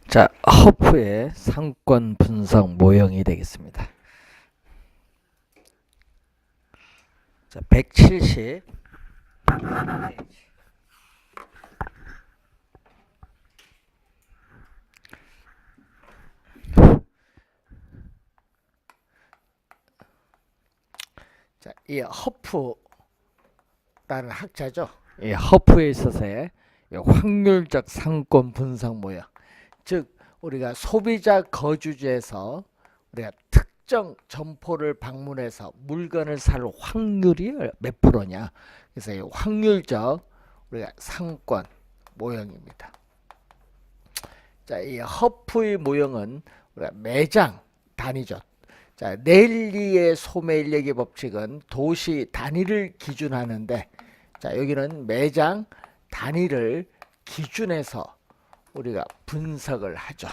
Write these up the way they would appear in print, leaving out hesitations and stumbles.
자, 허프의 상권 분석 모형이 되겠습니다. 자, 170 자, 이 허프라는 학자죠. 이 허프에 있어서의 확률적 상권 분석 모형. 즉 우리가 소비자 거주지에서 우리가 특정 점포를 방문해서 물건을 살 확률이 몇 프로냐. 그래서 이 확률적 우리가 상권 모형입니다. 자, 이 허프의 모형은 우리가 매장 단위죠. 자, 넬리의 소매인력의 법칙은 도시 단위를 기준하는데, 자, 여기는 매장 단위를 기준해서 우리가 분석을 하죠.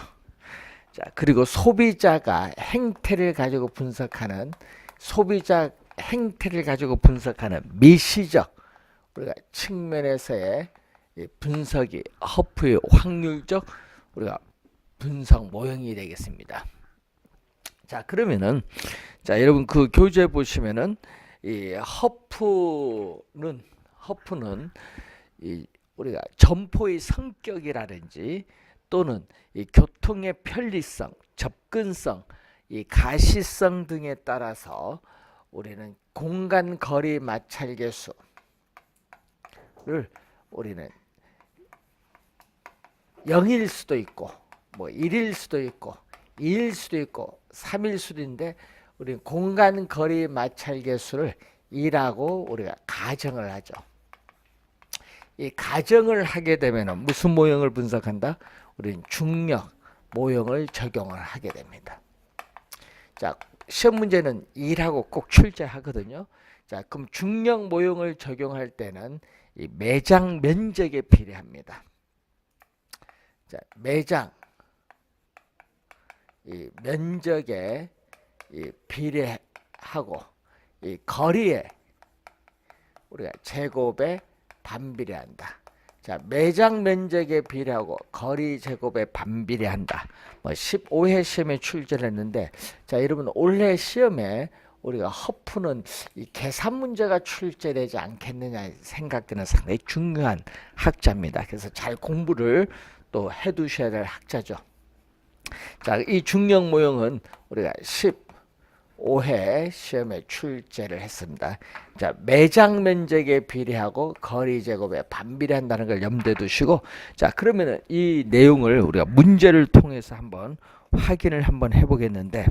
자, 그리고 소비자가 행태를 가지고 분석하는 미시적 우리가 측면에서의 분석이 허프의 확률적 우리가 분석 모형이 되겠습니다. 자, 그러면은 자, 여러분 그 교재 보시면은 이 허프는 이 우리가 점포의 성격이라든지 또는 이 교통의 편리성, 접근성, 이 가시성 등에 따라서 우리는 공간 거리 마찰계수를 우리는 0일 수도 있고 뭐 1일 수도 있고 2일 수도 있고 3일 수도 있는데 우리는 공간 거리 마찰계수를 2라고 우리가 가정을 하죠. 이 가정을 하게 되면 무슨 모형을 분석한다? 우리는 중력 모형을 적용을 하게 됩니다. 자, 시험 문제는 2라고 꼭 출제하거든요. 자, 그럼 중력 모형을 적용할 때는 이 매장 면적에 비례합니다. 자, 매장 이 면적에 이 비례하고 이 거리에 우리가 제곱에 반비례한다. 자, 매장 면적에 비례하고 거리 제곱에 반비례한다. 뭐 15회 시험에 출제를 했는데, 자, 여러분 올해 시험에 우리가 허프는 이 계산 문제가 출제되지 않겠느냐 생각되는 상당히 중요한 학자입니다. 그래서 잘 공부를 또 해두셔야 될 학자죠. 자, 이 중력 모형은 우리가 15회 시험에 출제를 했습니다. 자, 매장 면적에 비례하고 거리 제곱에 반비례한다는 걸 염두에 두시고, 자, 그러면은 이 내용을 우리가 문제를 통해서 한번 확인을 한번 해보겠는데,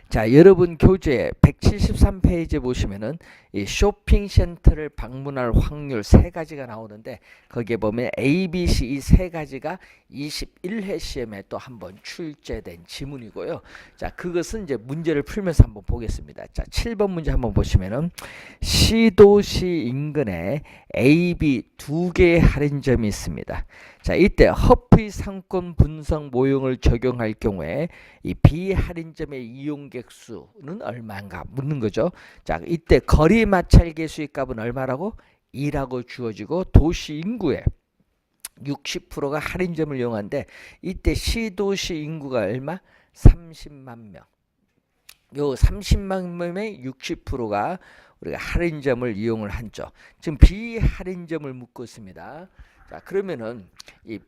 자, 여러분 교재 173페이지 보시면은 이 쇼핑센터를 방문할 확률 세 가지가 나오는데, 거기에 보면 A, B, C 이 세 가지가 21회 시험에 또 한번 출제된 지문이고요. 자, 그것은 이제 문제를 풀면서 한번 보겠습니다. 자, 7번 문제 한번 보시면은 C도시 인근에 A, B 두 개의 할인점이 있습니다. 자, 이때 허프의 상권 분석 모형을 적용할 경우에 이 비할인점의 이용객 수는 얼마인가 묻는 거죠. 자, 이때 거리 마찰계수의 값은 얼마라고? 2라고 주어지고 도시 인구의 60%가 할인점을 이용하는데, 이때 시도시 인구가 얼마? 30만 명. 요 30만 명의 60%가 우리가 할인점을 이용을 한죠. 지금 비할인점을 묻고 있습니다. 자, 그러면은 이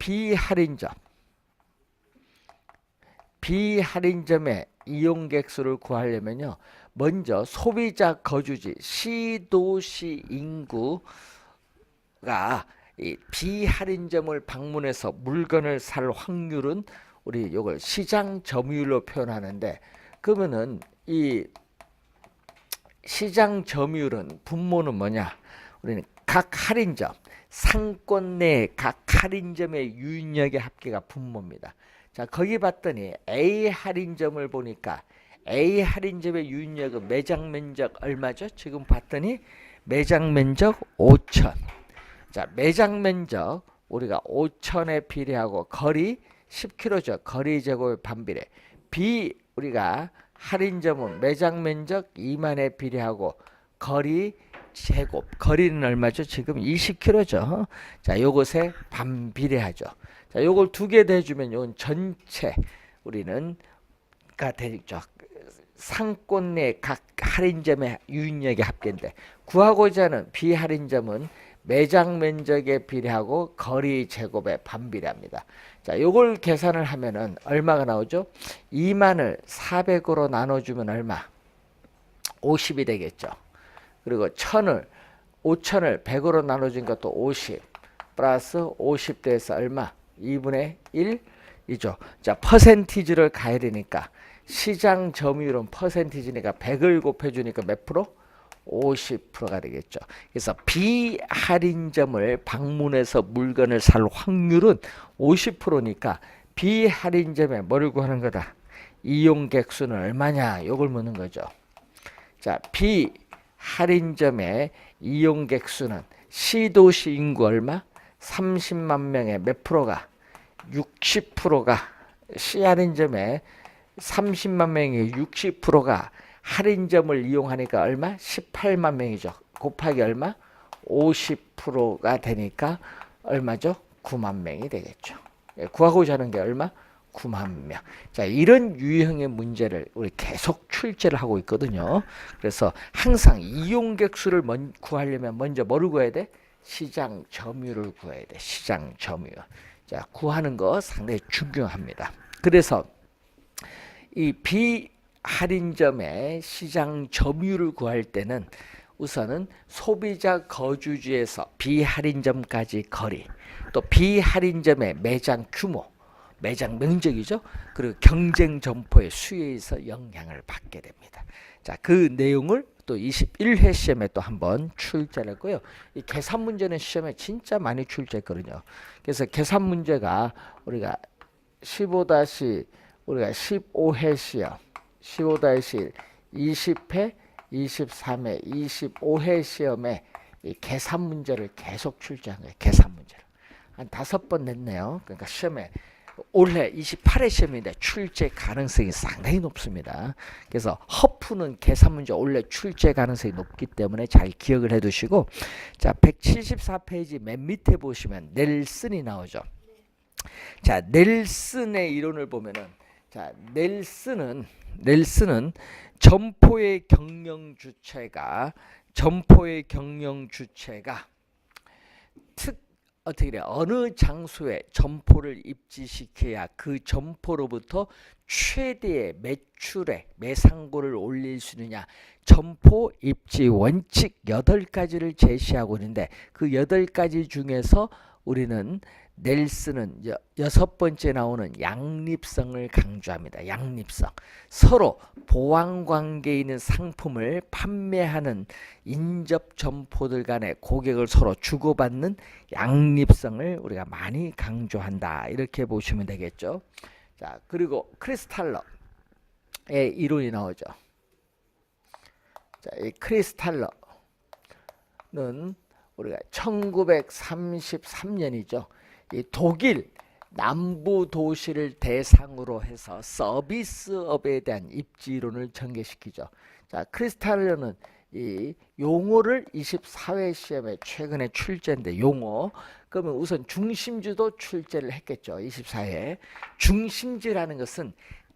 비할인점의 이용객 수를 구하려면요, 먼저 소비자 거주지 시도시 인구가 이 비할인점을 방문해서 물건을 살 확률은 우리 이걸 시장 점유율로 표현하는데, 그러면은 이 시장 점유율은 분모는 뭐냐? 우리는 각 할인점 상권 내 각 할인점의 유인력의 합계가 분모입니다. 자, 거기 봤더니 A 할인점을 보니까 A 할인점의 유인력은 매장 면적 얼마죠? 지금 봤더니 매장 면적 5천. 자, 매장 면적 우리가 5천에 비례하고 거리 10km죠. 거리 제곱의 반비례. B 우리가 할인점은 매장 면적 2만에 비례하고 거리 제곱. 거리는 얼마죠? 지금 20km죠. 자, 요것에 반비례하죠. 자, 요걸 두 개 대주면 요건 전체 우리는 가 되죠. 상권 내 각 할인점의 유인력의 합계인데 구하고자 하는 비할인점은 매장 면적에 비례하고 거리 제곱에 반비례합니다. 자, 요걸 계산을 하면은 얼마가 나오죠? 2만을 400으로 나눠주면 얼마? 50이 되겠죠. 그리고 5천을 100으로 나눠준 것도 50 플러스 50 돼서 얼마? 2분의 1이죠. 자, 퍼센티지를 가야 되니까 시장 점유율은 퍼센티지니까 100을 곱해주니까 몇 프로? 50%가 되겠죠. 그래서 비할인점을 방문해서 물건을 살 확률은 50%니까 비할인점에 뭐를 구하는 거다? 이용객 수는 얼마냐? 요걸 묻는 거죠. 자, 비할인점의 이용객 수는 시도시 인구 얼마? 30만 명의 몇 프로가? 60%가 시할인점에 30만 명의 60%가 할인점을 이용하니까 얼마? 18만 명이죠. 곱하기 얼마? 50%가 되니까 얼마죠? 9만 명이 되겠죠. 구하고자 하는 게 얼마? 9만 명. 자, 이런 유형의 문제를 우리 계속 출제를 하고 있거든요. 그래서 항상 이용객 수를 구하려면 먼저 뭐를 구해야 돼? 시장 점유율을 구해야 돼. 시장 점유율. 자, 구하는 거 상당히 중요합니다. 그래서 이 비할인점의 시장 점유율을 구할 때는 우선은 소비자 거주지에서 비할인점까지 거리, 또 비할인점의 매장 규모, 매장 면적이죠. 그리고 경쟁 점포의 수요에서 영향을 받게 됩니다. 자, 그 내용을 또 21회 시험에 또 한번 출제를 했고요. 이 계산 문제는 시험에 진짜 많이 출제했거든요. 그래서 계산 문제가 우리가 15회 시험, 15-1, 20회, 23회, 25회 시험에 이 계산 문제를 계속 출제한 거예요. 계산 문제를. 한 5번 냈네요. 그러니까 시험에 올해 28회 시험인데 출제 가능성이 상당히 높습니다. 그래서 허프는 계산 문제 올해 출제 가능성이 높기 때문에 잘 기억을 해두시고, 자, 174페이지 맨 밑에 보시면 넬슨이 나오죠. 자, 넬슨의 이론을 보면은, 자, 넬슨은 점포의 경영 주체가 어떻게 돼? 어느 장소에 점포를 입지시켜야 그 점포로부터 최대의 매출액, 매상고를 올릴 수 있느냐. 점포 입지 원칙 8가지를 제시하고 있는데 그 8가지 중에서 우리는 넬슨은 6번째 나오는 양립성을 강조합니다. 양립성. 서로 보완관계에 있는 상품을 판매하는 인접 점포들 간의 고객을 서로 주고받는 양립성을 우리가 많이 강조한다. 이렇게 보시면 되겠죠. 자, 그리고 크리스탈러의 이론이 나오죠. 자, 이 크리스탈러는 우리가 1933년이죠. 이 독일 남부 도시를 대상으로 해서 서비스업에 대한 입지론을 전개시키죠. 자, 크리스탈러는 이 용어를 24회 시험에 최근에 출제인데 용어 그러면 우선 중심지도 출제를 했겠죠. 24회 중심지라는 것은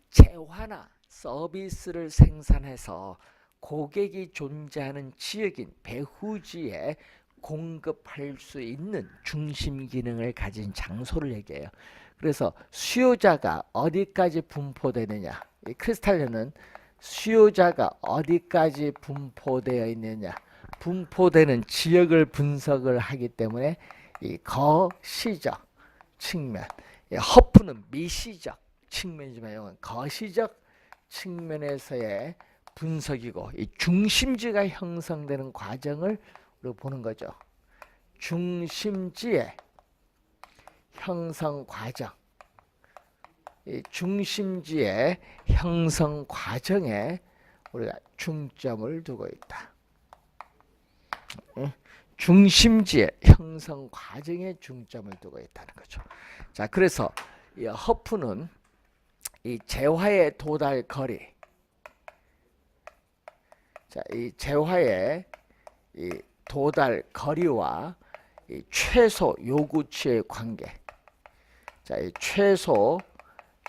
재화나 서비스를 생산해서 고객이 존재하는 지역인 배후지에 공급할 수 있는 중심 기능을 가진 장소를 얘기해요. 그래서 수요자가 어디까지 분포되느냐, 이 크리스탈련은 수요자가 어디까지 분포되어 있느냐, 분포되는 지역을 분석을 하기 때문에 이 거시적 측면, 허프는 미시적 측면이지만 이건 거시적 측면에서의 분석이고 이 중심지가 형성되는 과정을 보는 거죠. 중심지의 형성 과정, 이 중심지의 형성 과정에 우리가 중점을 두고 있다. 중심지의 형성 과정에 중점을 두고 있다는 거죠. 자, 그래서 이 허프는 이 재화의 도달 거리, 자, 이 재화의 이 도달 거리와 이 최소 요구치의 관계, 자, 이 최소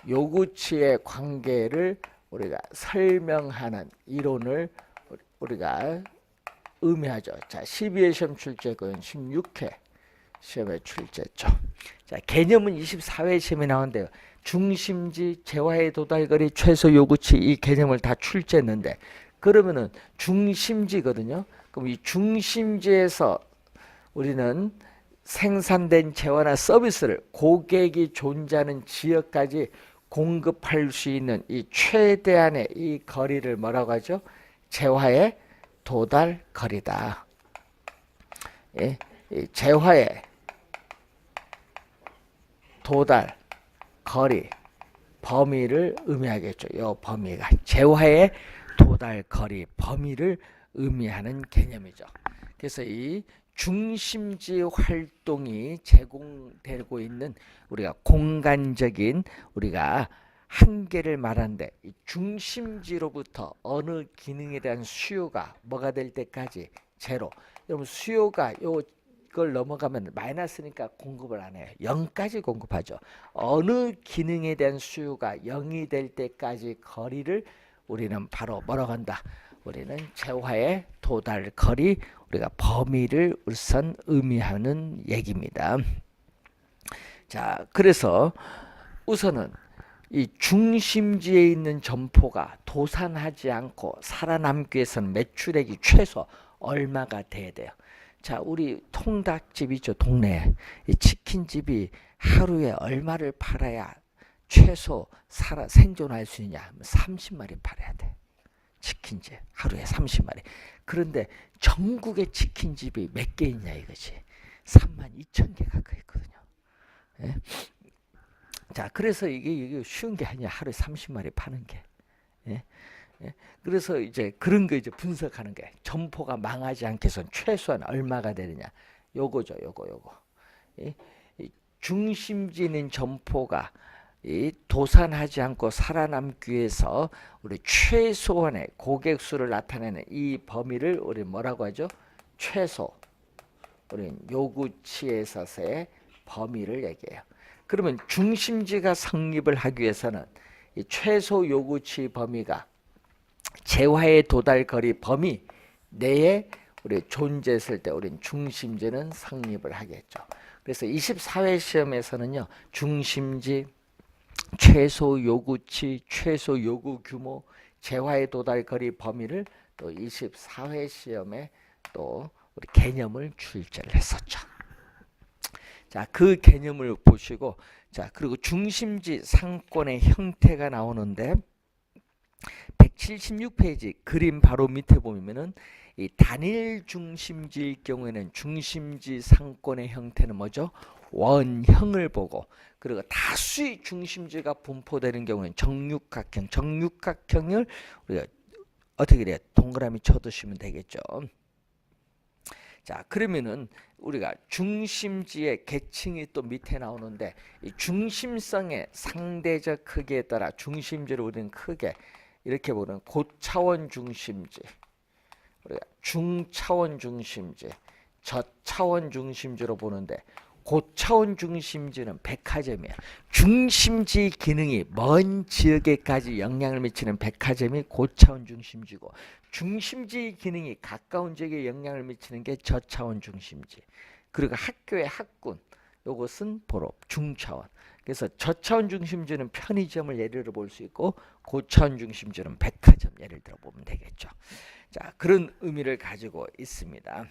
요구치의 관계를 우리가 설명하는 이론을 우리가 의미하죠. 자, 12회 시험 출제군 16회 시험에 출제죠. 자, 개념은 24회 시험에 나오는데요. 중심지, 재화의 도달거리, 최소 요구치 이 개념을 다 출제했는데 그러면은 중심지거든요. 그럼 이 중심지에서 우리는 생산된 재화나 서비스를 고객이 존재하는 지역까지 공급할 수 있는 이 최대한의 이 거리를 뭐라고 하죠? 재화의 도달 거리다. 예, 이 재화의 도달 거리 범위를 의미하겠죠. 이 범위가 재화의 도달 거리 범위를 의미하는 개념이죠. 그래서 이 중심지 활동이 제공되고 있는 우리가 공간적인 우리가 한계를 말하는데 이 중심지로부터 어느 기능에 대한 수요가 뭐가 될 때까지 제로. 여러분 수요가 이걸 넘어가면 마이너스니까 공급을 안 해요. 0까지 공급하죠. 어느 기능에 대한 수요가 0이 될 때까지 거리를 우리는 바로 뭐라고 한다. 우리는 재화의 도달 거리 우리가 범위를 우선 의미하는 얘기입니다. 자, 그래서 우선은 이 중심지에 있는 점포가 도산하지 않고 살아남기 위해서는 매출액이 최소 얼마가 돼야 돼요. 자, 우리 통닭집 있죠, 동네에. 이 치킨집이 하루에 얼마를 팔아야 최소 생존할 수 있냐? 30마리 팔아야 돼. 치킨집 하루에 30마리. 그런데 전국에 치킨집이 몇 개 있냐 이거지. 32,000개 가까이 있거든요. 예? 자, 그래서 이게 쉬운 게 아니야. 하루에 30마리 파는 게. 예? 예? 그래서 이제 그런 거 이제 분석하는 게 점포가 망하지 않게 해서 최소한 얼마가 되느냐. 요거죠, 요거. 예? 이 중심지는 점포가 이 도산하지 않고 살아남기 위해서 우리 최소한의 고객 수를 나타내는 이 범위를 우리 뭐라고 하죠? 최소. 우리 요구치에서의 범위를 얘기해요. 그러면 중심지가 성립을 하기 위해서는 이 최소 요구치 범위가 재화의 도달 거리 범위 내에 우리 존재했을 때 우리는 중심지는 성립을 하겠죠. 그래서 24회 시험에서는요. 중심지, 최소 요구치, 최소 요구 규모, 재화의 도달 거리 범위를 또 24회 시험에 또 우리 개념을 출제를 했었죠. 자, 그 개념을 보시고 자, 그리고 중심지 상권의 형태가 나오는데 176페이지 그림 바로 밑에 보면은 이 단일 중심지일 경우에는 중심지 상권의 형태는 뭐죠? 원형을 보고 그리고 다수의 중심지가 분포되는 경우에는 정육각형, 정육각형을 우리가 어떻게 돼요? 동그라미 쳐두시면 되겠죠. 자, 그러면은 우리가 중심지의 계층이 또 밑에 나오는데 이 중심성의 상대적 크기에 따라 중심지를 우리는 크게 이렇게 보는 고차원 중심지, 우리가 중차원 중심지, 저차원 중심지로 보는데 고차원 중심지는 백화점이에요. 중심지 기능이 먼 지역에까지 영향을 미치는 백화점이 고차원 중심지고 중심지 기능이 가까운 지역에 영향을 미치는 게 저차원 중심지. 그리고 학교의 학군 이것은 바로 중차원. 그래서 저차원 중심지는 편의점을 예를 볼 수 있고 고차원 중심지는 백화점 예를 들어 보면 되겠죠. 자, 그런 의미를 가지고 있습니다.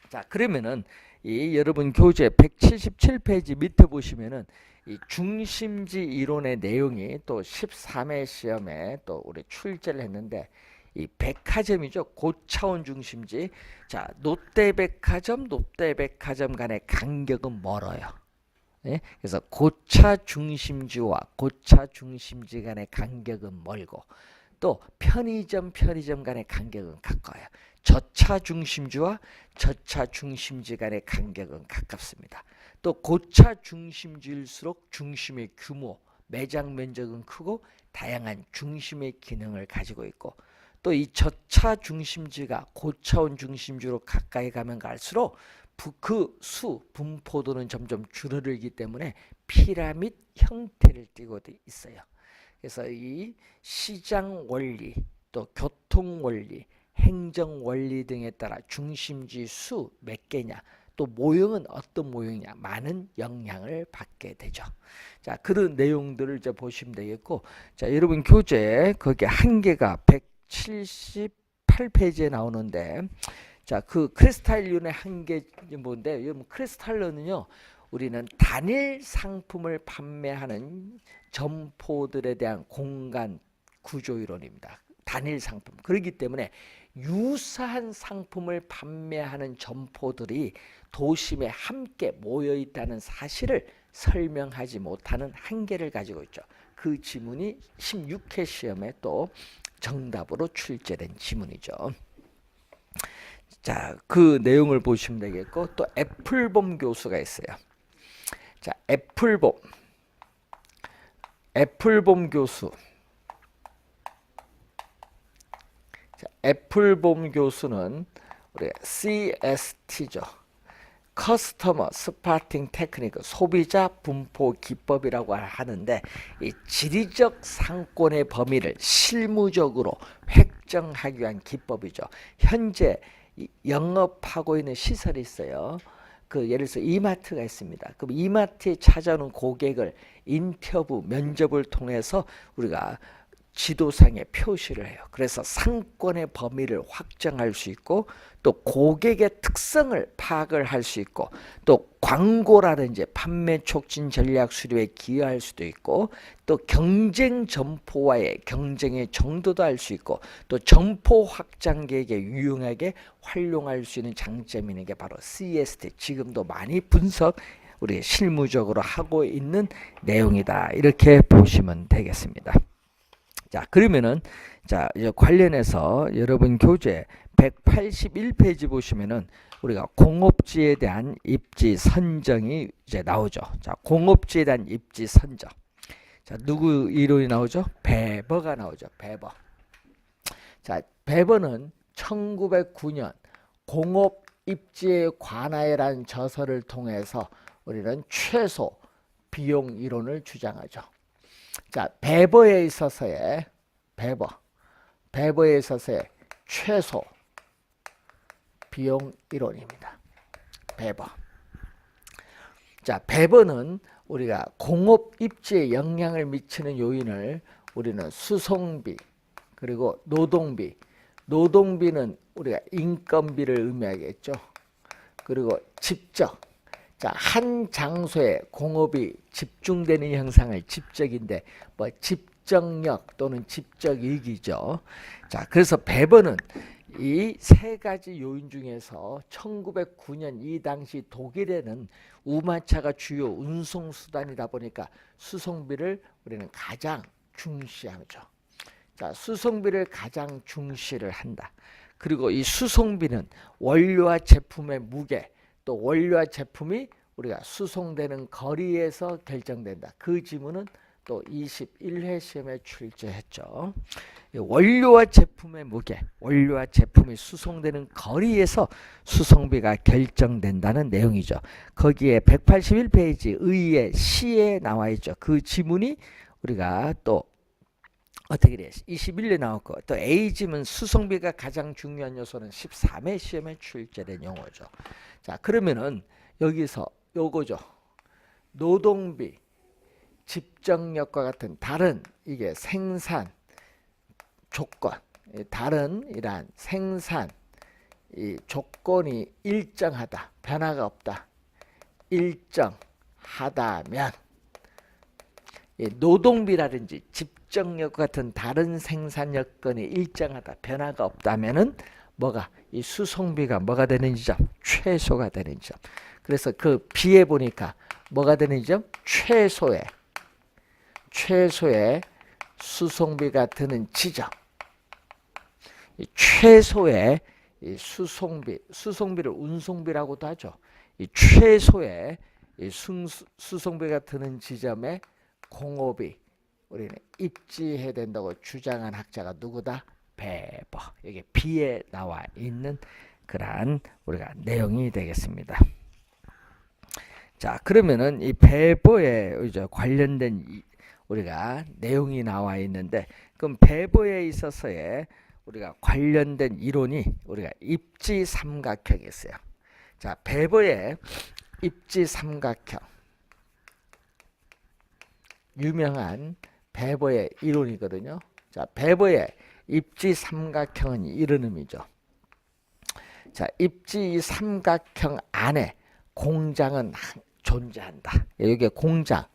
자, 그러면은 이 여러분 교재 177페이지 밑에 보시면은 이 중심지 이론의 내용이 또 13회 시험에 또 우리 출제를 했는데 이 백화점이죠. 고차원 중심지. 자, 롯데백화점 간의 간격은 멀어요. 예? 그래서 고차 중심지와 고차 중심지 간의 간격은 멀고 또 편의점 간의 간격은 가까워요. 저차 중심지와 저차 중심지 간의 간격은 가깝습니다. 또 고차 중심지일수록 중심의 규모, 매장 면적은 크고 다양한 중심의 기능을 가지고 있고 또 이 저차 중심지가 고차원 중심지로 가까이 가면 갈수록 그 분포도는 점점 줄어들기 때문에 피라밋 형태를 띠고 있어요. 그래서 이 시장 원리, 또 교통 원리, 행정 원리 등에 따라 중심지 수 몇 개냐, 또 모형은 어떤 모형이냐, 많은 영향을 받게 되죠. 자, 그런 내용들을 이제 보시면 되겠고, 자, 여러분 교재 거기 한계가 178페이지에 나오는데, 자, 그 크리스탈륜의 한계 뭔데? 여러분 크리스탈론은요, 우리는 단일 상품을 판매하는 점포들에 대한 공간 구조 이론입니다. 단일 상품. 그렇기 때문에 유사한 상품을 판매하는 점포들이 도심에 함께 모여 있다는 사실을 설명하지 못하는 한계를 가지고 있죠. 그 지문이 16회 시험에 또 정답으로 출제된 지문이죠. 자, 그 내용을 보시면 되겠고, 또 애플봄 교수가 있어요. 자, 애플봄 교수. 자, 애플봄 교수는 우리 CST죠. 커스터머 스파팅 테크닉, 소비자 분포 기법이라고 하는데, 이 지리적 상권의 범위를 실무적으로 획정하기 위한 기법이죠. 현재 영업하고 있는 시설이 있어요. 그 예를 들어서 이마트가 있습니다. 그럼 이마트에 찾아오는 고객을 인터뷰, 면접을 통해서 우리가 지도상에 표시를 해요. 그래서 상권의 범위를 확정할 수 있고, 또 고객의 특성을 파악을 할 수 있고, 또 광고라든지 판매 촉진 전략 수립에 기여할 수도 있고, 또 경쟁 점포와의 경쟁의 정도도 알 수 있고, 또 점포 확장 계획에 유용하게 활용할 수 있는 장점이 있는 게 바로 CST, 지금도 많이 분석 우리 실무적으로 하고 있는 내용이다. 이렇게 보시면 되겠습니다. 자, 그러면은 자, 이제 관련해서 여러분 교재 181페이지 보시면은 우리가 공업지에 대한 입지 선정이 이제 나오죠. 자, 공업지에 대한 입지 선정. 자, 누구 이론이 나오죠? 베버가 나오죠. 베버. 자, 베버는 1909년 공업 입지에 관하여라는 저서를 통해서 우리는 최소 비용 이론을 주장하죠. 자, 베버에 있어서의 최소 비용 이론입니다. 베버. 자, 베버는 우리가 공업 입지에 영향을 미치는 요인을 우리는 수송비, 그리고 노동비는 우리가 인건비를 의미하겠죠. 그리고 집적. 자, 한 장소에 공업이 집중되는 현상을 집적인데, 뭐 집적력 또는 집적이익이죠. 자, 그래서 베버는 이 세 가지 요인 중에서 1909년 이 당시 독일에는 우마차가 주요 운송 수단이다 보니까 수송비를 우리는 가장 중시하죠. 자, 수송비를 가장 중시를 한다. 그리고 이 수송비는 원료와 제품의 무게, 또 원료와 제품이 우리가 수송되는 거리에서 결정된다. 그 지문은 또 21회 시험에 출제했죠. 원료와 제품의 무게, 원료와 제품이 수송되는 거리에서 수송비가 결정된다는 내용이죠. 거기에 181페이지 의의 시에 나와 있죠. 그 지문이 우리가 또 어떻게 돼? 21에 나왔고, 또 A지문 수송비가 가장 중요한 요소는 13회 시험에 출제된 용어죠. 자, 그러면은 여기서 요거죠. 노동비, 집정력과 같은 다른 이게 생산 조건, 다른 이러한 생산 이 조건이 일정하다, 변화가 없다, 일정하다면 노동비라든지 집정력 같은 다른 생산 여건이 일정하다, 변화가 없다면은 뭐가 이 수송비가 뭐가 되는 지점? 최소가 되는 지점. 그래서 그 B에 보니까 뭐가 되는 지점? 최소의 수송비가 드는 지점. 이 최소의 이 수송비를 운송비라고도 하죠. 이 최소의 이 수송비가 드는 지점에 공업이 우리는 입지해야 된다고 주장한 학자가 누구다? 베버. 이게 B에 나와 있는 그러한 우리가 내용이 되겠습니다. 자, 그러면은 이 배보에 이제 관련된 우리가 내용이 나와 있는데, 그럼 배보에 있어서의 우리가 관련된 이론이 우리가 입지삼각형이 있어요. 자, 배보의 입지삼각형, 유명한 배보의 이론이거든요. 자, 배보의 입지삼각형은 이런 의미죠. 자, 입지삼각형 안에 공장은 존재한다. 여기에 공장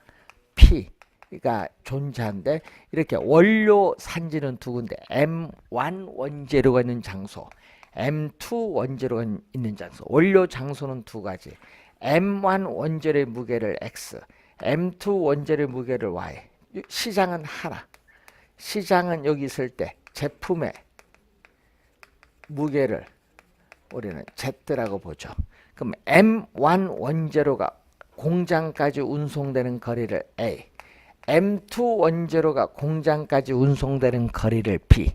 P가 존재한데, 이렇게 원료 산지는 두 군데, M1 원재료가 있는 장소, M2 원재료가 있는 장소. 원료 장소는 두 가지. M1 원재료의 무게를 X, M2 원재료의 무게를 Y. 시장은 하나. 시장은 여기 있을 때 제품의 무게를 우리는 Z라고 보죠. 그럼 M1 원재료가 공장까지 운송되는 거리를 A, M2 원재료가 공장까지 운송되는 거리를 B,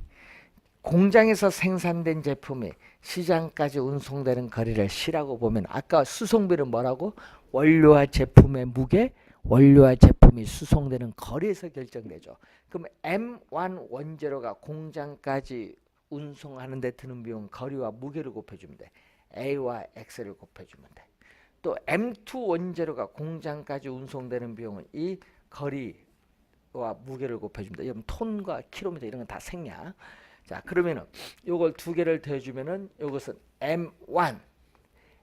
공장에서 생산된 제품이 시장까지 운송되는 거리를 C라고 보면, 아까 수송비는 뭐라고? 원료와 제품의 무게, 원료와 제품이 수송되는 거리에서 결정되죠. 그럼 M1 원재료가 공장까지 운송하는 데 드는 비용, 거리와 무게를 곱해주면 돼. A와 X를 곱해주면 돼. 또 M2 원재료가 공장까지 운송되는 비용은 이 거리와 무게를 곱해주면 돼. 이건 톤과 킬로미터 이런 건 다 생략. 자, 그러면은 요걸 두 개를 더해주면은 이것은 M1,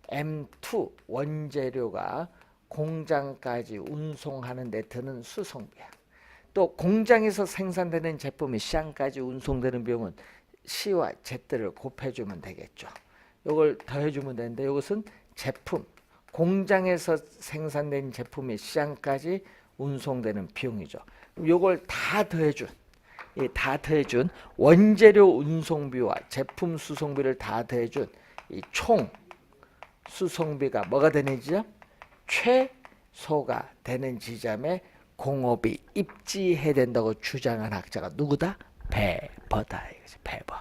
M2 원재료가 공장까지 운송하는 데 드는 수송비야. 또 공장에서 생산되는 제품이 시장까지 운송되는 비용은 C와 Z를 곱해주면 되겠죠. 이걸 더해주면 되는데, 이것은 제품, 공장에서 생산된 제품이 시장까지 운송되는 비용이죠. 이걸 다 더해준, 다 더해준 원재료 운송비와 제품 수송비를 다 더해준 이 총 수송비가 뭐가 되는지요? 최소가 되는 지점에 공업이 입지해야 된다고 주장한 학자가 누구다? 베버다. 베버.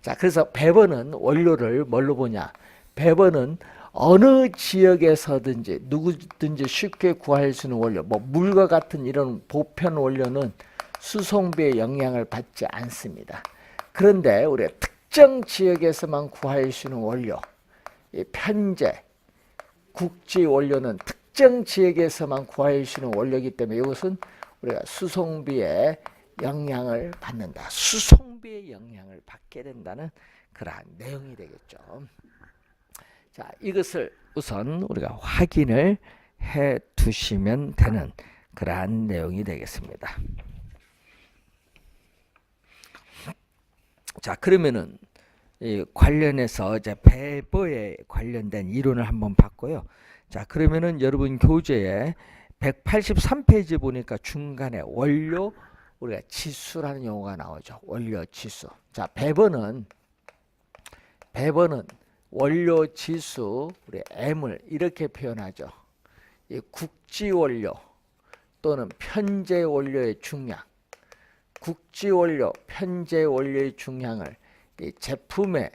자, 그래서 베버는 원료를 뭘로 보냐? 베버는 어느 지역에서든지 누구든지 쉽게 구할 수 있는 원료, 뭐 물과 같은 이런 보편 원료는 수송비의 영향을 받지 않습니다. 그런데 우리가 특정 지역에서만 구할 수 있는 원료, 이 편제, 국지 원료는 특정 지역에서만 구할 수 있는 원료이기 때문에 이것은 우리가 수송비의 영향을 받는다. 수송비의 영향을 받게 된다는 그러한 내용이 되겠죠. 자, 이것을 우선 우리가 확인을 해 두시면 되는 그러한 내용이 되겠습니다. 자, 그러면은 이 관련해서 이제 배보에 관련된 이론을 한번 봤고요. 자, 그러면은 여러분 교재에 183페이지 보니까 중간에 원료 우리가 지수라는 용어가 나오죠. 원료 지수. 자, 배보는 원료 지수 우리 M을 이렇게 표현하죠. 이 국지 원료 또는 편제 원료의 중량, 국지 원료, 편제 원료의 중량을 이 제품의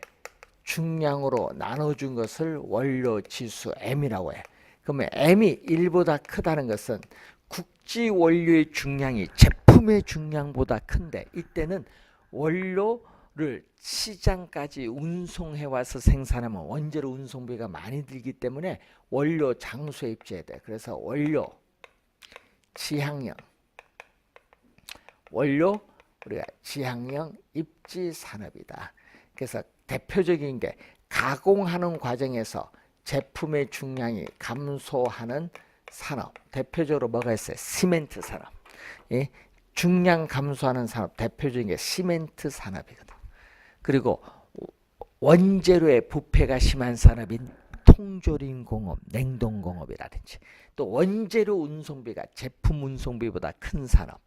중량으로 나눠준 것을 원료 지수 M이라고 해. 그러면 M이 1보다 크다는 것은 국지 원료의 중량이 제품의 중량보다 큰데, 이때는 원료를 시장까지 운송해 와서 생산하면 원재료 운송비가 많이 들기 때문에 원료 장소에 입지해야 돼. 그래서 원료 지향형, 원료 우리가 지향형 입지 산업이다. 그래서 대표적인 게 가공하는 과정에서 제품의 중량이 감소하는 산업, 대표적으로 뭐가 있어요? 시멘트 산업. 예? 중량 감소하는 산업, 대표적인 게 시멘트 산업이거든. 그리고 원재료의 부패가 심한 산업인 통조림 공업, 냉동 공업이라든지, 또 원재료 운송비가 제품 운송비보다 큰 산업,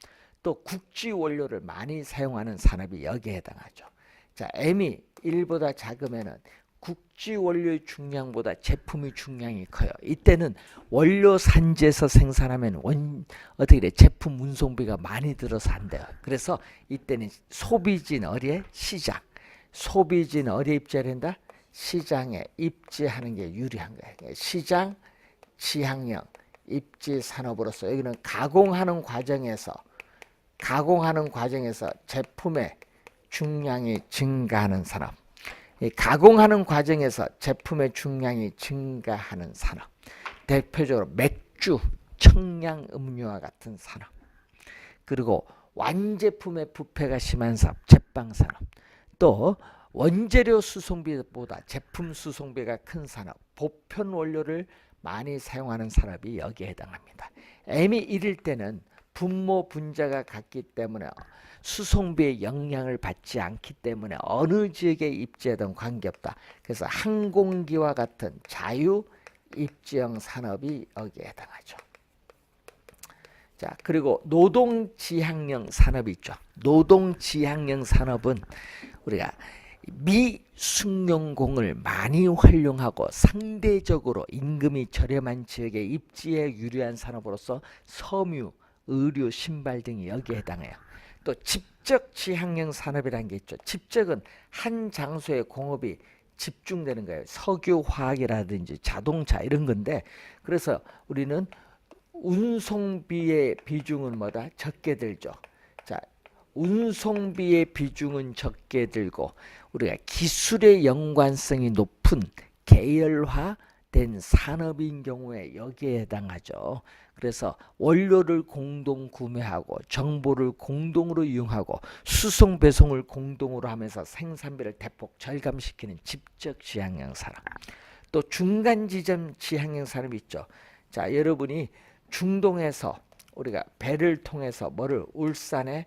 또 국지 원료를 많이 사용하는 산업이 여기에 해당하죠. 자, M이 1보다 작으면은 국지 원료의 중량보다 제품의 중량이 커요. 이때는 원료 산지에서 생산하면 어떻게 돼? 제품 운송비가 많이 들어서 안 돼요. 그래서 이때는 소비진 어디에? 시장. 소비진 어디에 입지해야 된다? 시장에 입지하는 게 유리한 거예요. 시장, 지향형, 입지 산업으로서 여기는 가공하는 과정에서 제품의 중량이 증가하는 산업. 이 가공하는 과정에서 제품의 중량이 증가하는 산업. 대표적으로 맥주, 청량 음료와 같은 산업. 그리고 완제품의 부패가 심한 산업, 제빵 산업. 또 원재료 수송비보다 제품 수송비가 큰 산업, 보편 원료를 많이 사용하는 산업이 여기에 해당합니다. M이 1일 때는 분모 분자가 같기 때문에 수송비의 영향을 받지 않기 때문에 어느 지역에 입지하든 관계없다. 그래서 항공기와 같은 자유 입지형 산업이 여기에 해당하죠. 자, 그리고 노동지향형 산업이 있죠. 노동지향형 산업은 우리가 미숙련공을 많이 활용하고 상대적으로 임금이 저렴한 지역에 입지에 유리한 산업으로서 섬유, 의류, 신발 등이 여기에 해당해요. 또 집적지향형 산업이라는 게 있죠. 집적은 한 장소에 공업이 집중되는 거예요. 석유, 화학이라든지 자동차 이런 건데, 그래서 우리는 운송비의 비중은 뭐다? 적게 들죠. 자, 운송비의 비중은 적게 들고 우리가 기술의 연관성이 높은 계열화된 산업인 경우에 여기에 해당하죠. 그래서 원료를 공동 구매하고 정보를 공동으로 이용하고 수송 배송을 공동으로 하면서 생산비를 대폭 절감시키는 집적 지향형 산업. 또 중간 지점 지향형 산업이 있죠. 자, 여러분이 중동에서 우리가 배를 통해서 울산에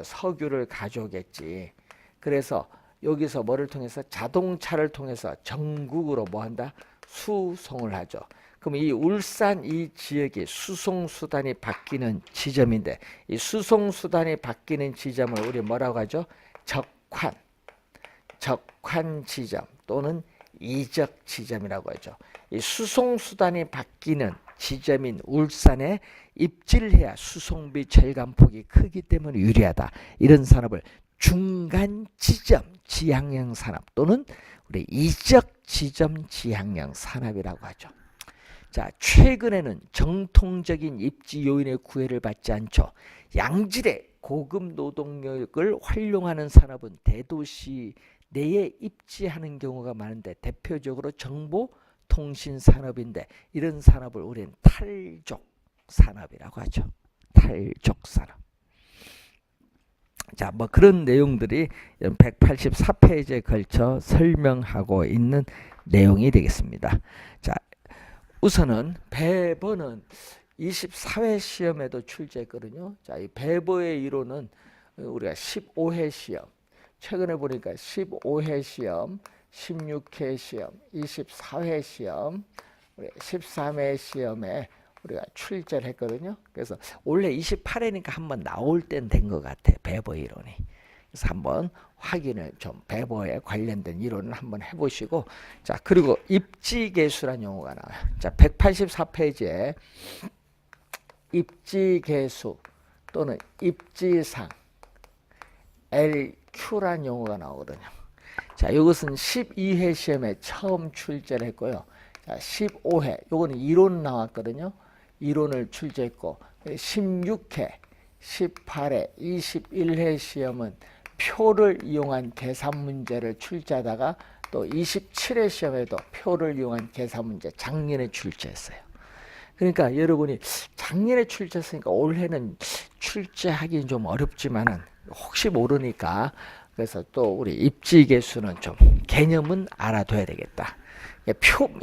석유를 가져오겠지. 그래서 여기서 뭐를 통해서 자동차를 통해서 전국으로 뭐한다? 수송을 하죠. 그럼 이 울산 이 지역이 수송수단이 바뀌는 지점인데, 이 수송수단이 바뀌는 지점을 우리 뭐라고 하죠? 적환 지점 또는 이적 지점이라고 하죠. 이 수송수단이 바뀌는 지점인 울산에 입지를 해야 수송비 절감폭이 크기 때문에 유리하다. 이런 산업을 중간 지점 지향형 산업 또는 우리 이적 지점 지향형 산업이라고 하죠. 자, 최근에는 정통적인 입지 요인의 구애를 받지 않죠. 양질의 고급 노동력을 활용하는 산업은 대도시 내에 입지하는 경우가 많은데, 대표적으로 정보통신 산업인데, 이런 산업을 우리는 탈족 산업이라고 하죠. 탈족 산업. 자, 뭐 그런 내용들이 184페이지에 걸쳐 설명하고 있는 내용이 되겠습니다. 자, 우선은 배버는 24회 시험에도 출제했거든요. 자, 이 배버의 이론은 우리가 15회 시험, 최근에 보니까 15회 시험, 16회 시험, 24회 시험, 13회 시험에 우리가 출제를 했거든요. 그래서 원래 28회니까 한번 나올 땐 된 것 같아, 배버 이론이. 그래서 한번 확인을 좀 배버에 관련된 이론을 한번 해보시고, 자, 그리고 입지계수란 용어가 나와요. 자, 184페이지에 입지계수 또는 입지상 LQ란 용어가 나오거든요. 자, 이것은 12회 시험에 처음 출제를 했고요. 자, 15회, 요거는 이론 나왔거든요. 이론을 출제했고, 16회, 18회, 21회 시험은 표를 이용한 계산 문제를 출제하다가 또 27회 시험에도 표를 이용한 계산 문제 작년에 출제했어요. 그러니까 여러분이 작년에 출제했으니까 올해는 출제하기는 좀 어렵지만은 혹시 모르니까, 그래서 또 우리 입지계수는 좀 개념은 알아둬야 되겠다.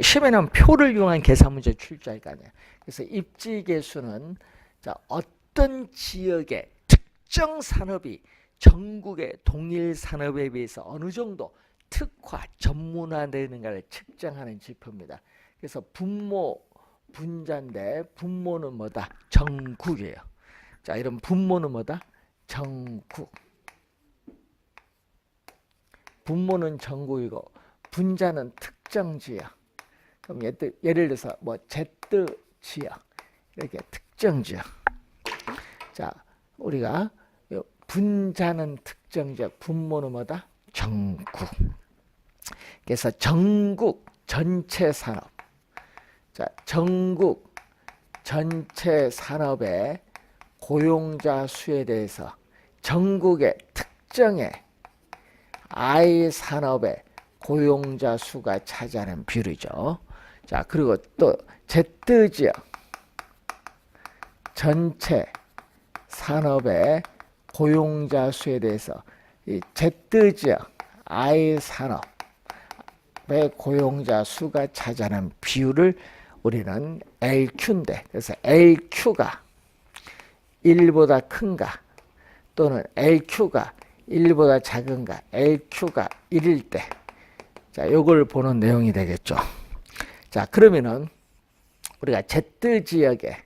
시험에는 표를 이용한 계산 문제 출제할 거 아니야. 그래서 입지계수는 자, 어떤 지역의 특정 산업이 전국의 동일 산업에 비해서 어느 정도 특화, 전문화되는가를 측정하는 지표입니다. 그래서 분모, 분자인데 분모는 뭐다? 전국이에요. 자, 이런 분모는 뭐다? 전국. 분모는 전국이고 분자는 특정 지역. 그럼 예를 들어서 뭐 Z 지역, 이렇게 특정 지역. 자, 우리가 분자는 특정 지역, 분모는 뭐다? 전국. 그래서 전국 전체 산업, 자, 전국 전체 산업의 고용자 수에 대해서 전국의 특정의 I 산업의 고용자 수가 차지하는 비율이죠. 자, 그리고 또 Z 지역 전체 산업의 고용자 수에 대해서 이 Z 지역 I 산업의 고용자 수가 차지하는 비율을 우리는 LQ인데, 그래서 LQ가 1보다 큰가 또는 LQ가 1보다 작은가, LQ가 1일 때, 자, 요걸 보는 내용이 되겠죠. 자, 그러면은 우리가 Z 지역의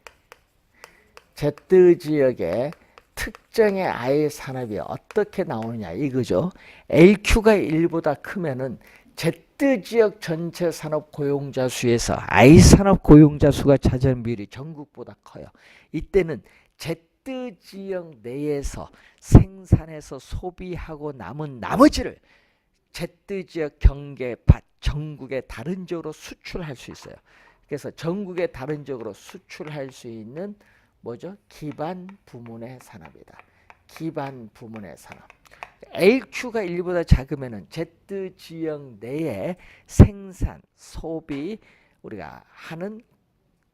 특정의 I 산업이 어떻게 나오느냐 이거죠. LQ가 1보다 크면은 Z 지역 전체 산업 고용자 수에서 I 산업 고용자 수가 차지하는 비율이 전국보다 커요. 이때는 Z 지역 내에서 생산해서 소비하고 남은 나머지를 Z 지역 경계 밖 전국의 다른 지역으로 수출할 수 있어요. 그래서 전국의 다른 지역으로 수출할 수 있는 뭐죠? 기반 부문의 산업이다. 기반 부문의 산업. LQ가 1보다 작으면은 Z 지역 내에 생산, 소비 우리가 하는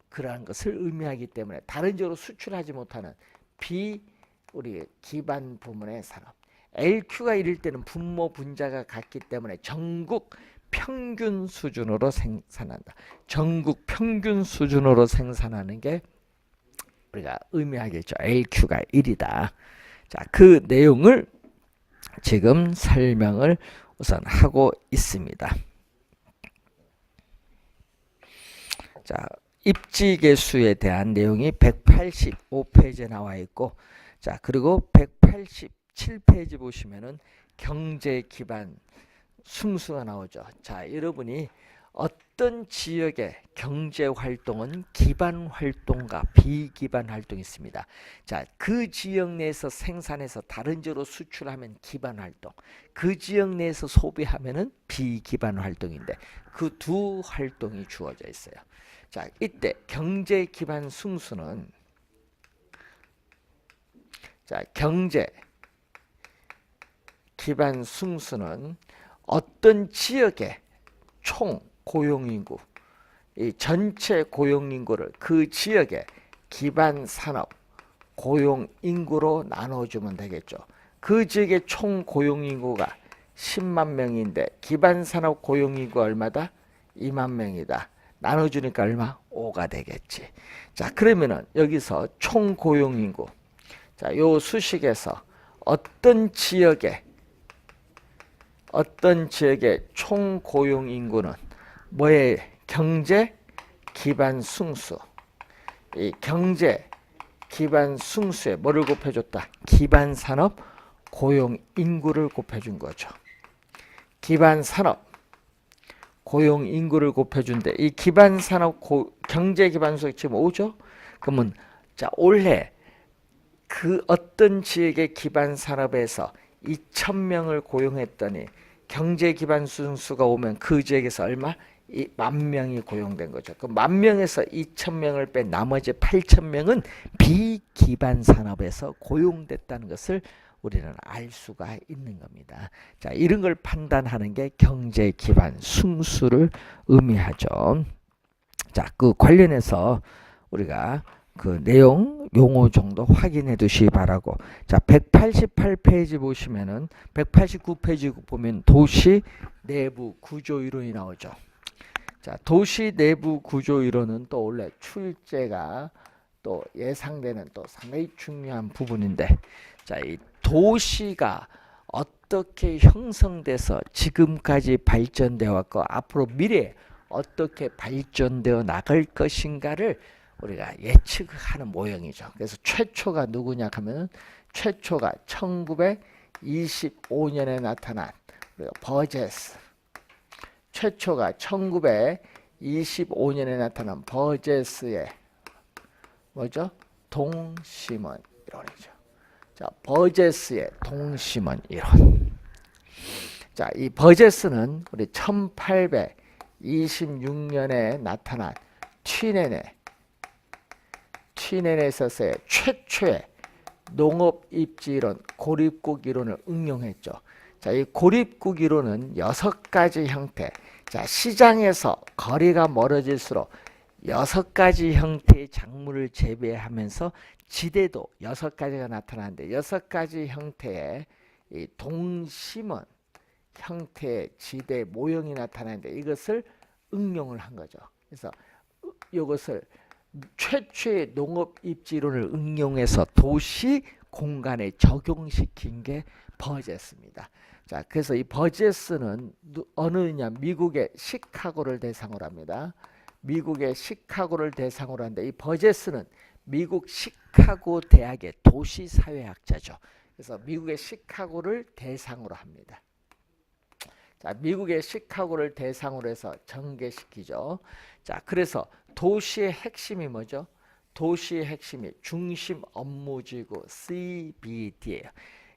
그러한 것을 의미하기 때문에 다른 지역으로 수출하지 못하는 우리 기반 부문의 산업. LQ가 1일 때는 분모 분자가 같기 때문에 전국 평균 수준으로 생산한다. 전국 평균 수준으로 생산하는 게 우리가 의미하겠죠. LQ가 1이다. 자, 그 내용을 지금 설명을 우선 하고 있습니다. 자, 입지계수에 대한 내용이 185페이지에 나와 있고, 자, 그리고 187페이지 보시면은 경제 기반 순수가 나오죠. 자, 여러분이 어떤 지역의 경제 활동은 기반 활동과 비기반 활동이 있습니다. 자, 그 지역 내에서 생산해서 다른 지역으로 수출하면 기반 활동, 그 지역 내에서 소비하면은 비기반 활동인데 그 두 활동이 주어져 있어요. 자, 이때 경제 기반 승수는 자, 경제 기반 승수는 어떤 지역의 총 고용인구, 이 전체 고용인구를 그 지역의 기반 산업 고용인구로 나눠주면 되겠죠. 그 지역의 총 고용인구가 10만 명인데 기반 산업 고용인구가 얼마다? 2만 명이다. 나눠주니까 얼마? 5가 되겠지. 자, 그러면은 여기서 총 고용인구, 자, 요 수식에서 어떤 지역의 총 고용인구는 뭐의 경제 기반 승수, 이 경제 기반 승수에 뭐를 곱해줬다? 기반 산업 고용 인구를 곱해준 거죠. 기반 산업 고용 인구를 곱해준데 이 기반 산업 경제 기반 수가 지금 5죠? 그러면 자, 올해 그 어떤 지역의 기반 산업에서 2,000명을 고용했더니 경제 기반 수가 오면 그 지역에서 얼마? 10,000명이 고용된 거죠. 그 10,000명에서 2,000명을 뺀 나머지 8,000명은 비기반 산업에서 고용됐다는 것을 우리는 알 수가 있는 겁니다. 자, 이런 걸 판단하는 게 경제 기반 승수를 의미하죠. 자, 그 관련해서 우리가 그 내용 용어 정도 확인해 두시기 바라고. 자, 188페이지 보시면은 189페이지 보면 도시 내부 구조 이론이 나오죠. 자, 도시 내부 구조 이론은 또 원래 출제가 또 예상되는 또 상당히 중요한 부분인데, 자, 이 도시가 어떻게 형성돼서 지금까지 발전되어 왔고 앞으로 미래에 어떻게 발전되어 나갈 것인가를 우리가 예측하는 모형이죠. 그래서 최초가 누구냐 하면 최초가 1925년에 나타난 버제스, 최초가 1925년에 나타난 버제스의 뭐죠? 동심원 이론이죠. 자, 버제스의 동심원 이론. 자, 이 버제스는 우리 1826년에 나타난 튀넨에 있어서의 최초의 농업 입지 이론, 고립국 이론을 응용했죠. 자, 이 고립국 이론은 6가지 형태. 자, 시장에서 거리가 멀어질수록 6가지 형태의 작물을 재배하면서 지대도 6가지가 나타나는데 6가지 형태의 이 동심원 형태의 지대 모형이 나타나는데 이것을 응용을 한 거죠. 그래서 이것을 최초의 농업 입지론을 응용해서 도시 공간에 적용시킨 게 버제스입니다. 자, 그래서 이 버제스는 어느냐 미국의 시카고를 대상으로 합니다. 미국의 시카고를 대상으로 하는데 이 버제스는 미국 시카고 대학의 도시사회학자죠. 그래서 미국의 시카고를 대상으로 합니다. 자, 미국의 시카고를 대상으로 해서 전개시키죠. 자, 그래서 도시의 핵심이 뭐죠? 도시의 핵심이 중심 업무지구 CBD예요.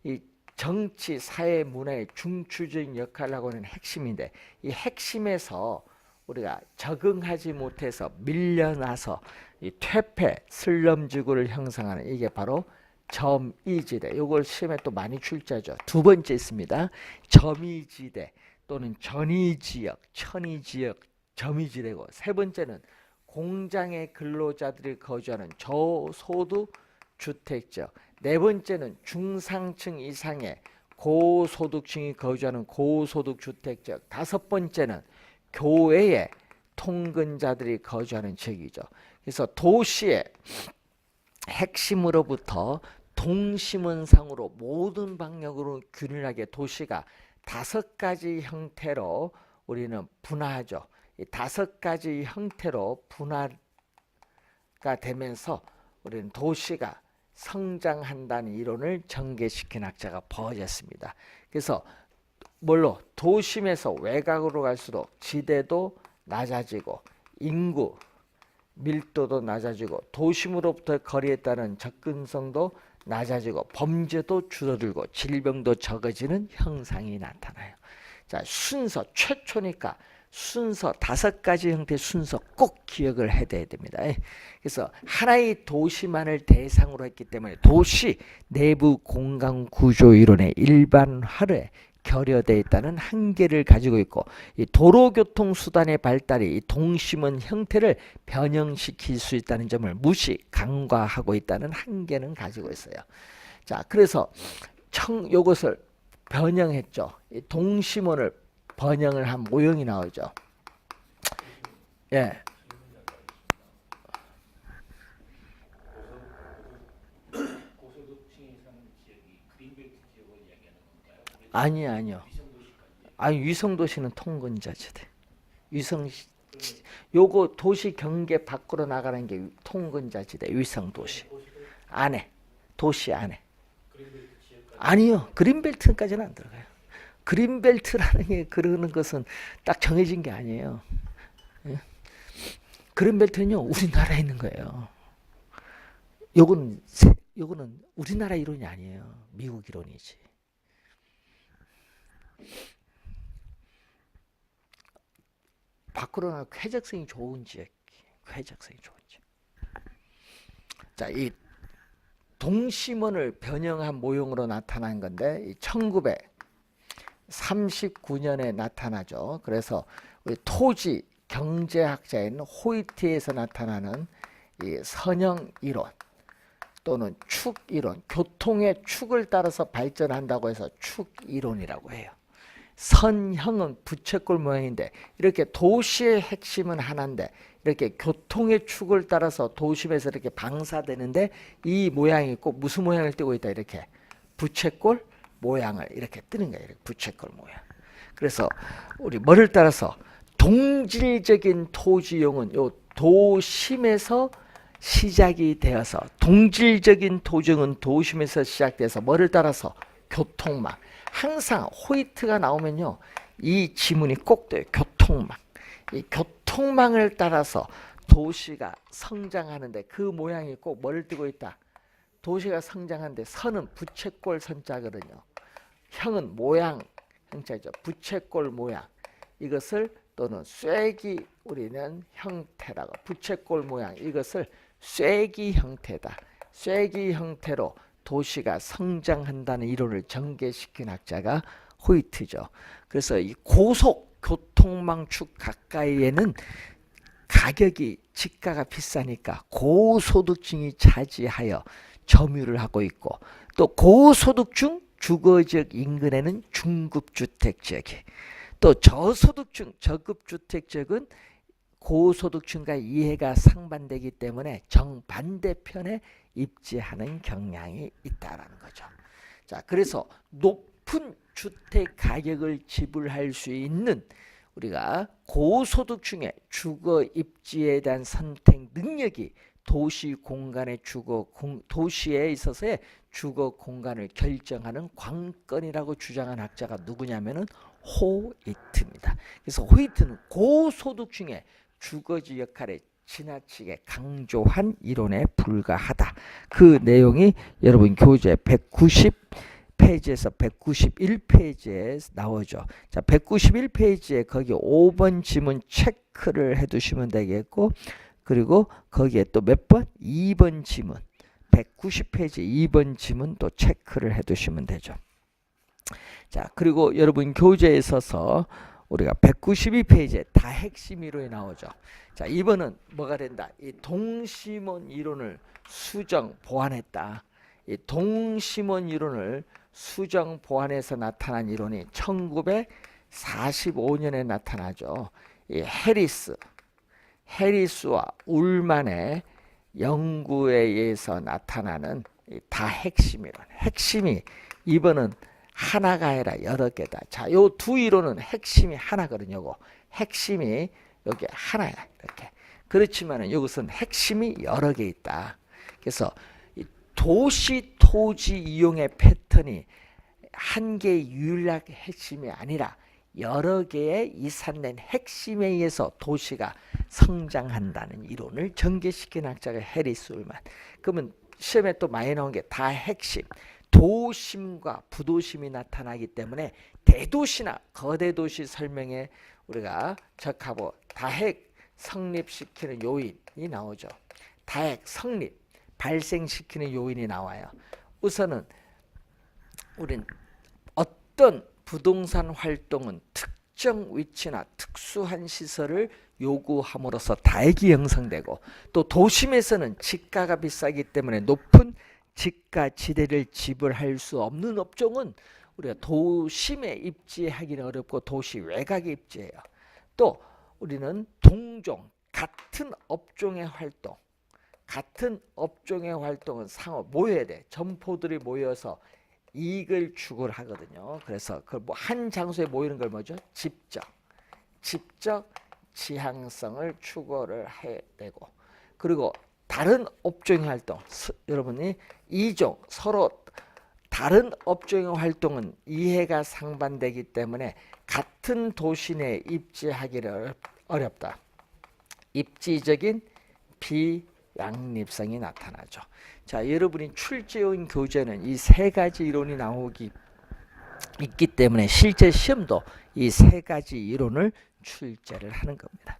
이 정치, 사회, 문화의 중추적인 역할을 하고 있는 핵심인데 이 핵심에서 우리가 적응하지 못해서 밀려나서 이 퇴폐, 슬럼지구를 형성하는 이게 바로 점이지대. 이걸 시험에 또 많이 출제하죠. 두 번째 있습니다. 점이지대 또는 전이지역, 천이지역, 점이지대고 세 번째는 공장의 근로자들이 거주하는 저소득 주택지역, 네 번째는 중상층 이상의 고소득층이 거주하는 고소득 주택지역, 다섯 번째는 교외의 통근자들이 거주하는 지역이죠. 그래서 도시의 핵심으로부터 동심원상으로 모든 방향으로 균일하게 도시가 5가지 형태로 우리는 분화하죠. 이 5가지 형태로 분화가 되면서 우리는 도시가 성장한다는 이론을 전개시킨 학자가 버제스입니다. 그래서 뭘로? 도심에서 외곽으로 갈수록 지대도 낮아지고 인구 밀도도 낮아지고 도심으로부터 거리에 따른 접근성도 낮아지고 범죄도 줄어들고 질병도 적어지는 형상이 나타나요. 자, 순서 최초니까 순서 5가지 형태의 순서 꼭 기억을 해둬야 됩니다. 그래서 하나의 도시만을 대상으로 했기 때문에 도시 내부 공간 구조 이론의 일반화를 결여되어 있다는 한계를 가지고 있고 이 도로교통 수단의 발달이 이 동심원 형태를 변형시킬 수 있다는 점을 간과하고 있다는 한계는 가지고 있어요. 자, 그래서 요것을 변형했죠. 이 동심원을 번영을 한 모형이 나오죠. 예. 아니요. 아니, 위성도시는 통근자지대. 요거 도시 경계 밖으로 나가는 게 통근자지대, 위성도시. 안에, 도시 안에. 아니요, 그린벨트까지는 안 들어가요. 그린벨트라는 게 그러는 것은 딱 정해진 게 아니에요. 예? 그린벨트는요, 우리나라에 있는 거예요. 요거는 우리나라 이론이 아니에요. 미국 이론이지. 밖으로 나가 쾌적성이 좋은 지역. 자, 이 동심원을 변형한 모형으로 나타난 건데 이 1939년에 나타나죠. 그래서 우리 토지 경제학자인 호이트에서 나타나는 이 선형 이론 또는 축 이론, 교통의 축을 따라서 발전한다고 해서 축 이론이라고 해요. 선형은 부채꼴 모양인데 이렇게 도시의 핵심은 하나인데 이렇게 교통의 축을 따라서 도심에서 이렇게 방사되는데 이 모양이 꼭 무슨 모양을 띠고 있다, 이렇게 부채꼴 모양을 이렇게 뜨는 거예요. 이렇게 부채꼴 모양. 그래서 우리 뭐를 따라서 동질적인 토지용은 요 도심에서 시작이 되어서 동질적인 토지용은 도심에서 시작돼서 뭐를 따라서 교통망. 항상 호이트가 나오면요, 이 지문이 꼭 돼요. 교통망. 이 교통망을 따라서 도시가 성장하는데 그 모양이 꼭 뭐를 띠고 있다. 도시가 성장하는데 선은 부채꼴 선자거든요. 형은 모양, 형체죠. 부채꼴 모양. 이것을 또는 쐐기 우리는 형태라고. 부채꼴 모양. 이것을 쐐기 형태다. 쐐기 형태로 도시가 성장한다는 이론을 전개시킨 학자가 호이트죠. 그래서 이 고속 교통망축 가까이에는 가격이 집가가 비싸니까 고소득층이 차지하여 점유를 하고 있고, 또 고소득층 주거지역 인근에는 중급주택 지역이, 또 저소득층 저급주택 지역은 고소득층과 이해가 상반되기 때문에 정반대편에 입지하는 경향이 있다라는 거죠. 자, 그래서 높은 주택 가격을 지불할 수 있는 우리가 고소득층의 주거 입지에 대한 선택 능력이 도시 공간의 도시에 있어서의 주거 공간을 결정하는 관건이라고 주장한 학자가 누구냐면은 호이트입니다. 그래서 호이트는 고소득층의 주거지 역할을 지나치게 강조한 이론에 불과하다. 그 내용이 여러분 교재 190페이지에서 191페이지에 나오죠. 자, 191페이지에 거기 5번 지문 체크를 해두시면 되겠고, 그리고 거기에 또 몇 번? 2번 지문, 190페이지 2번 지문 또 체크를 해두시면 되죠. 자, 그리고 여러분 교재에 있어서 우리가 192페이지에 다 핵심 이론이 나오죠. 자, 이번은 뭐가 된다? 이 동심원 이론을 수정 보완했다. 이 동심원 이론을 수정 보완해서 나타난 이론이 1945년에 나타나죠. 이 해리스와 울만의 연구에 의해서 나타나는 다 핵심 이론. 핵심이 이번은 하나가 아니라 여러 개다. 자, 요 두 이론은 핵심이 하나거든요. 요거 핵심이 여기 하나야. 이렇게. 그렇지만은 이것은 핵심이 여러 개 있다. 그래서 이 도시 토지 이용의 패턴이 한 개의 유일한 핵심이 아니라 여러 개의 이산된 핵심에 의해서 도시가 성장한다는 이론을 전개시킨 학자가 해리스 울만. 그러면 시험에 또 많이 나온 게 다 핵심. 도심과 부도심이 나타나기 때문에 대도시나 거대 도시 설명에 우리가 적합하고 다핵 성립시키는 요인이 나오죠. 다핵 성립 발생시키는 요인이 나와요. 우선은 우린 어떤 부동산 활동은 특정 위치나 특수한 시설을 요구함으로써 다액이 형성되고, 또 도심에서는 집가가 비싸기 때문에 높은 집가 지대를 지불할 수 없는 업종은 우리가 도심에 입지하기는 어렵고 도시 외곽에 입지해요. 또 우리는 동종 같은 업종의 활동은 상호 모여야 돼. 점포들이 모여서 이익을 추구를 하거든요. 그래서 그 뭐 한 장소에 모이는 걸 뭐죠? 집적 지향성을 추구를 해야 되고, 그리고 다른 업종의 활동, 여러분이 이종 서로 다른 업종의 활동은 이해가 상반되기 때문에 같은 도시 내에 입지하기를 어렵다. 입지적인 비양립성이 나타나죠. 자, 여러분이 출제용 교재는 이 세 가지 이론이 나오기 있기 때문에 실제 시험도 이 세 가지 이론을 출제를 하는 겁니다.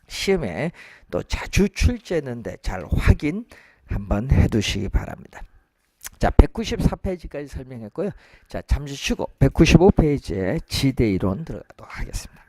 시험에 또 자주 출제했는데 잘 확인 한번 해두시기 바랍니다. 자, 194페이지까지 설명했고요. 자, 잠시 쉬고 195페이지에 지대 이론 들어가도록 하겠습니다.